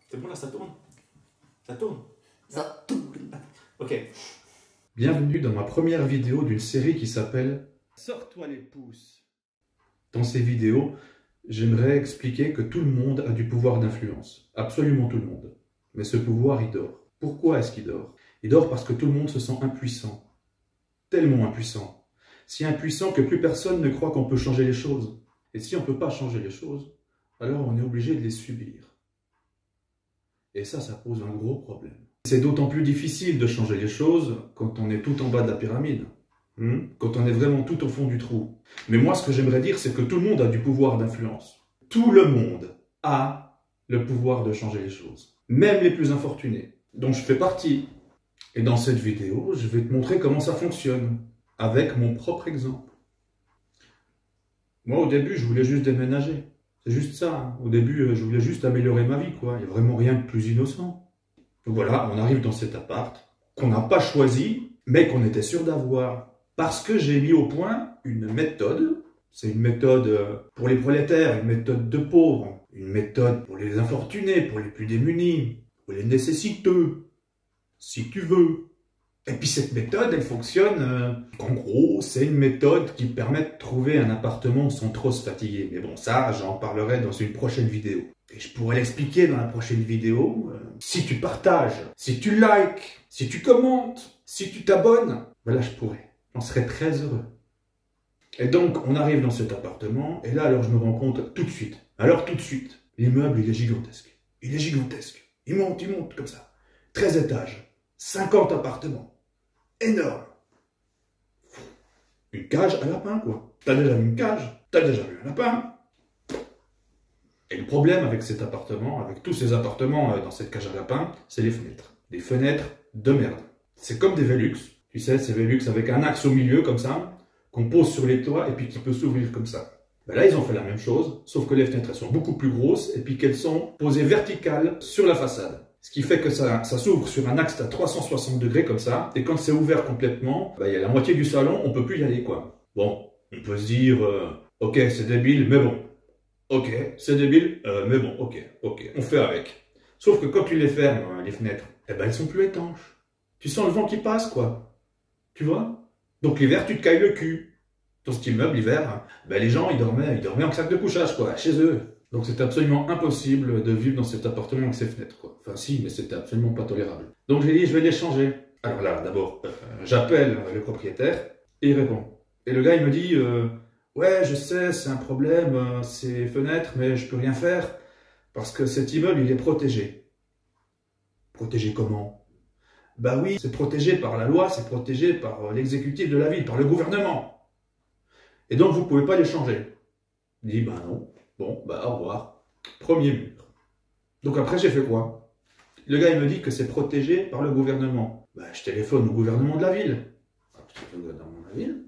C'est bon là, ça tourne? Ça tourne? Ça tourne. Ok. Bienvenue dans ma première vidéo d'une série qui s'appelle Sors-toi les pouces. Dans ces vidéos, j'aimerais expliquer que tout le monde a du pouvoir d'influence. Absolument tout le monde. Mais ce pouvoir, il dort. Pourquoi est-ce qu'il dort? Il dort parce que tout le monde se sent impuissant. Tellement impuissant. Si impuissant que plus personne ne croit qu'on peut changer les choses. Et si on ne peut pas changer les choses, alors on est obligé de les subir. Et ça pose un gros problème. C'est d'autant plus difficile de changer les choses quand on est tout en bas de la pyramide. Quand on est vraiment tout au fond du trou. Mais moi, ce que j'aimerais dire, c'est que tout le monde a du pouvoir d'influence. Tout le monde a le pouvoir de changer les choses. Même les plus infortunés, dont je fais partie. Et dans cette vidéo, je vais te montrer comment ça fonctionne, avec mon propre exemple. Moi, au début, je voulais juste déménager. C'est juste ça. Au début, je voulais juste améliorer ma vie, quoi. Il n'y a vraiment rien de plus innocent. Donc voilà, on arrive dans cet appart qu'on n'a pas choisi, mais qu'on était sûr d'avoir. Parce que j'ai mis au point une méthode. C'est une méthode pour les prolétaires, une méthode de pauvres, une méthode pour les infortunés, pour les plus démunis, pour les nécessiteux, si tu veux. Et puis cette méthode, elle fonctionne, en gros, c'est une méthode qui permet de trouver un appartement sans trop se fatiguer. Mais bon, ça, j'en parlerai dans une prochaine vidéo. Et je pourrais l'expliquer dans la prochaine vidéo. Si tu partages, si tu likes, si tu commentes, si tu t'abonnes, voilà, je pourrais. J'en serais très heureux. Et donc, on arrive dans cet appartement, et là, alors, je me rends compte tout de suite. Alors, tout de suite, l'immeuble, il est gigantesque. Il est gigantesque. Il monte, comme ça. 13 étages. 50 appartements. Énorme. Une cage à lapin, quoi. T'as déjà vu une cage, t'as déjà vu un lapin. Et le problème avec cet appartement, avec tous ces appartements dans cette cage à lapin, c'est les fenêtres. Des fenêtres de merde. C'est comme des Velux. Tu sais, ces Velux avec un axe au milieu, comme ça, qu'on pose sur les toits et puis qui peut s'ouvrir comme ça. Ben là, ils ont fait la même chose, sauf que les fenêtres, elles sont beaucoup plus grosses et puis qu'elles sont posées verticales sur la façade. Ce qui fait que ça s'ouvre sur un axe à 360 degrés comme ça, et quand c'est ouvert complètement, il y a la moitié du salon, on peut plus y aller, quoi. Bon, on peut se dire, ok, c'est débile, mais bon. Ok, c'est débile, mais bon, ok, on fait avec. Sauf que quand tu les fermes, les fenêtres, eh ben elles sont plus étanches. Tu sens le vent qui passe, quoi. Tu vois? Donc l'hiver, tu te cailles le cul. Dans cet immeuble, l'hiver, les gens, ils dormaient en sac de couchage, quoi, chez eux. Donc c'était absolument impossible de vivre dans cet appartement avec ses fenêtres, quoi. Enfin si, mais c'était absolument pas tolérable. Donc j'ai dit, je vais les changer. Alors là, d'abord, j'appelle le propriétaire, et il répond. Et le gars, il me dit, ouais, je sais, c'est un problème, ces fenêtres, mais je peux rien faire, parce que cet immeuble, il est protégé. Protégé comment? Bah oui, c'est protégé par la loi, c'est protégé par l'exécutif de la ville, par le gouvernement. Et donc, vous pouvez pas les changer. Il dit, ben non. Bon, au revoir. Premier mur. Donc après, j'ai fait quoi? Le gars, il me dit que c'est protégé par le gouvernement. Je téléphone au gouvernement de la ville. Je téléphone au gouvernement de la ville.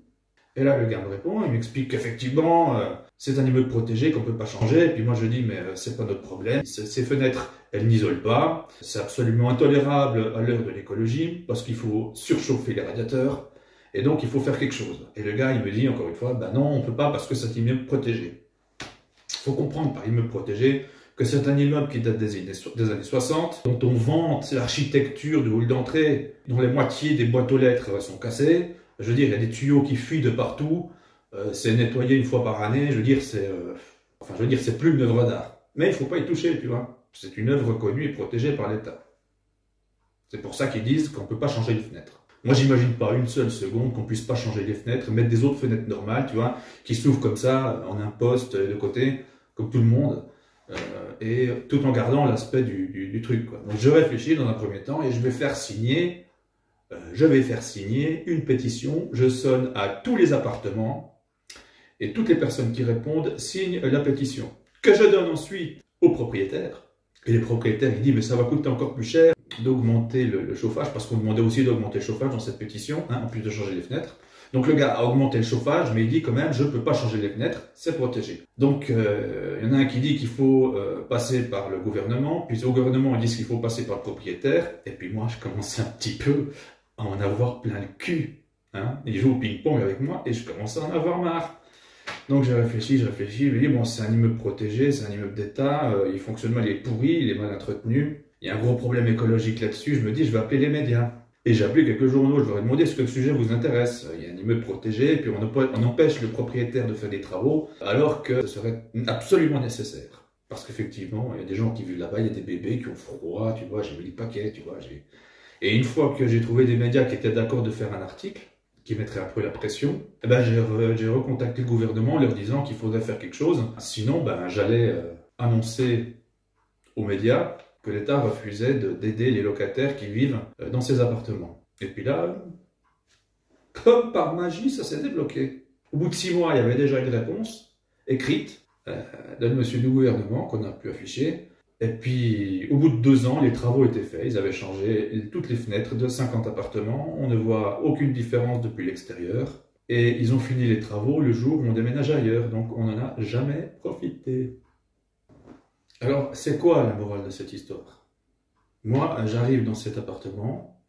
Et là, le gars me répond, il m'explique qu'effectivement, c'est un immeuble protégé qu'on ne peut pas changer. Et puis moi, je dis, mais c'est pas notre problème. Ces fenêtres, elles n'isolent pas. C'est absolument intolérable à l'heure de l'écologie, parce qu'il faut surchauffer les radiateurs. Et donc, il faut faire quelque chose. Et le gars, il me dit, encore une fois, non, on ne peut pas parce que c'est un immeuble protégé. Il faut comprendre par immeuble protégé que c'est un immeuble qui date des années 60, dont on vante l'architecture de hall d'entrée, dont la moitié des boîtes aux lettres sont cassées. Je veux dire, il y a des tuyaux qui fuient de partout. C'est nettoyé une fois par année. Je veux dire, c'est plus une œuvre d'art. Mais il ne faut pas y toucher, tu vois. C'est une œuvre connue et protégée par l'État. C'est pour ça qu'ils disent qu'on ne peut pas changer les fenêtres. Moi, j'imagine pas une seule seconde qu'on puisse pas changer les fenêtres, mettre des autres fenêtres normales, tu vois, qui s'ouvrent comme ça, en un poste de côté, comme tout le monde, et tout en gardant l'aspect du truc, quoi. Donc, je réfléchis dans un premier temps et je vais faire signer une pétition. Je sonne à tous les appartements et toutes les personnes qui répondent signent la pétition que je donne ensuite aux propriétaires. Et les propriétaires, ils disent, mais ça va coûter encore plus cher d'augmenter le chauffage, parce qu'on demandait aussi d'augmenter le chauffage dans cette pétition, en plus de changer les fenêtres. Donc le gars a augmenté le chauffage, mais il dit quand même, je ne peux pas changer les fenêtres, c'est protégé. Donc il y en a un qui dit qu'il faut passer par le gouvernement, puis au gouvernement ils disent qu'il faut passer par le propriétaire, et puis moi je commençais un petit peu à en avoir plein le cul. Il joue au ping-pong avec moi, et je commençais à en avoir marre. Donc j'ai réfléchi, je me dis, bon, c'est un immeuble protégé, c'est un immeuble d'État, il fonctionne mal, il est pourri, il est mal entretenu. Il y a un gros problème écologique là-dessus, je me dis, je vais appeler les médias. Et j'ai appelé quelques journaux, je leur ai demandé est-ce que le sujet vous intéresse. Il y a un immeuble protégé, et puis on empêche le propriétaire de faire des travaux, alors que ce serait absolument nécessaire. Parce qu'effectivement, il y a des gens qui vivent là-bas, il y a des bébés qui ont froid, tu vois, j'ai mis le paquet, tu vois. Et une fois que j'ai trouvé des médias qui étaient d'accord de faire un article, qui mettrait un peu la pression, eh ben j'ai recontacté le gouvernement en leur disant qu'il faudrait faire quelque chose. Sinon, ben, j'allais annoncer aux médias que l'État refusait d'aider les locataires qui vivent dans ces appartements. Et puis là, comme par magie, ça s'est débloqué. Au bout de 6 mois, il y avait déjà une réponse écrite d'un monsieur du gouvernement qu'on a pu afficher. Et puis, au bout de 2 ans, les travaux étaient faits. Ils avaient changé toutes les fenêtres de 50 appartements. On ne voit aucune différence depuis l'extérieur. Et ils ont fini les travaux le jour où on déménage ailleurs. Donc, on n'en a jamais profité. Alors, c'est quoi la morale de cette histoire? Moi, j'arrive dans cet appartement.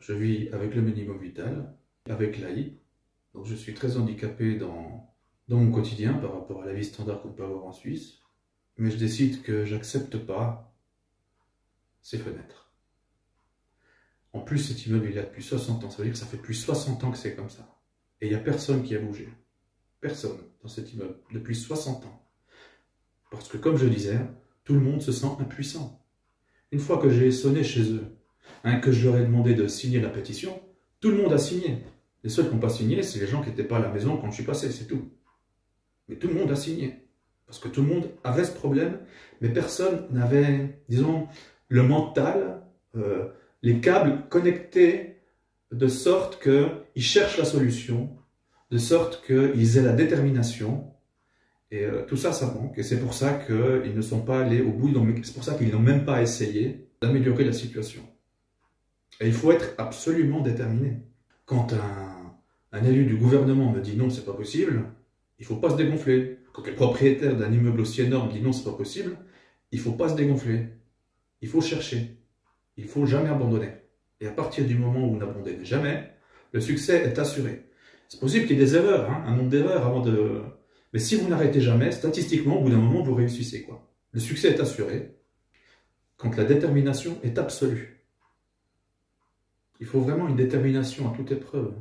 Je vis avec le minimum vital, avec l'AI. Donc, je suis très handicapé dans mon quotidien par rapport à la vie standard qu'on peut avoir en Suisse. Mais je décide que j'accepte pas ces fenêtres. En plus, cet immeuble, il est là depuis 60 ans. Ça veut dire que ça fait plus de 60 ans que c'est comme ça. Et il n'y a personne qui a bougé. Personne dans cet immeuble, depuis 60 ans. Parce que, comme je disais, tout le monde se sent impuissant. Une fois que j'ai sonné chez eux, que je leur ai demandé de signer la pétition, tout le monde a signé. Les seuls qui n'ont pas signé, c'est les gens qui n'étaient pas à la maison quand je suis passé, c'est tout. Mais tout le monde a signé. Parce que tout le monde avait ce problème, mais personne n'avait, disons, le mental, les câbles connectés de sorte qu'ils cherchent la solution, de sorte qu'ils aient la détermination. Et tout ça, ça manque. Et c'est pour ça qu'ils ne sont pas allés au bout, c'est pour ça qu'ils n'ont même pas essayé d'améliorer la situation. Et il faut être absolument déterminé. Quand un élu du gouvernement me dit non, c'est pas possible, il ne faut pas se dégonfler. Quand le propriétaire d'un immeuble aussi énorme dit non, c'est pas possible, il ne faut pas se dégonfler. Il faut chercher. Il ne faut jamais abandonner. Et à partir du moment où vous n'abandonnez jamais, le succès est assuré. C'est possible qu'il y ait des erreurs, un nombre d'erreurs avant de... Mais si vous n'arrêtez jamais, statistiquement, au bout d'un moment, vous réussissez, quoi. Le succès est assuré quand la détermination est absolue. Il faut vraiment une détermination à toute épreuve.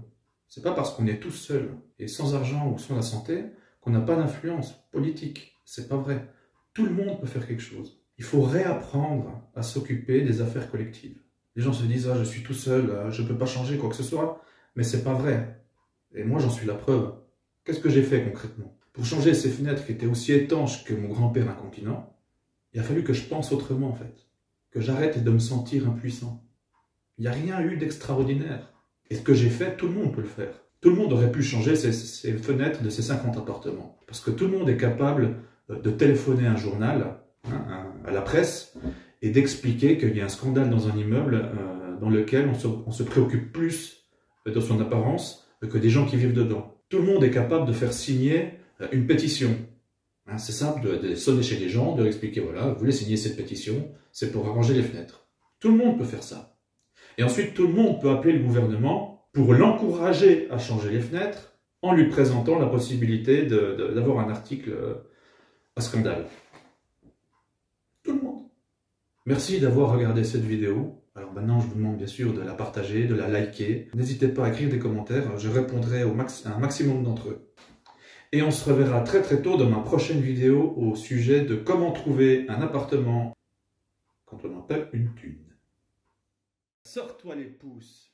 C'est pas parce qu'on est tout seul et sans argent ou sans la santé qu'on n'a pas d'influence politique. C'est pas vrai. Tout le monde peut faire quelque chose. Il faut réapprendre à s'occuper des affaires collectives. Les gens se disent « Ah, je suis tout seul, je ne peux pas changer quoi que ce soit ». Mais c'est pas vrai. Et moi, j'en suis la preuve. Qu'est-ce que j'ai fait concrètement? Pour changer ces fenêtres qui étaient aussi étanches que mon grand-père incontinent, il a fallu que je pense autrement en fait. Que j'arrête de me sentir impuissant. Il n'y a rien eu d'extraordinaire. Et ce que j'ai fait, tout le monde peut le faire. Tout le monde aurait pu changer ces fenêtres de ces 50 appartements. Parce que tout le monde est capable de téléphoner un journal, à la presse, et d'expliquer qu'il y a un scandale dans un immeuble dans lequel on se préoccupe plus de son apparence que des gens qui vivent dedans. Tout le monde est capable de faire signer une pétition. C'est simple de sonner chez les gens, de leur expliquer, voilà, vous voulez signer cette pétition, c'est pour arranger les fenêtres. Tout le monde peut faire ça. Et ensuite, tout le monde peut appeler le gouvernement pour l'encourager à changer les fenêtres en lui présentant la possibilité d'avoir un article à scandale. Tout le monde. Merci d'avoir regardé cette vidéo. Alors maintenant, je vous demande bien sûr de la partager, de la liker. N'hésitez pas à écrire des commentaires, je répondrai à un maximum d'entre eux. Et on se reverra très très tôt dans ma prochaine vidéo au sujet de comment trouver un appartement quand on en paie une thune. Sors-toi les pouces!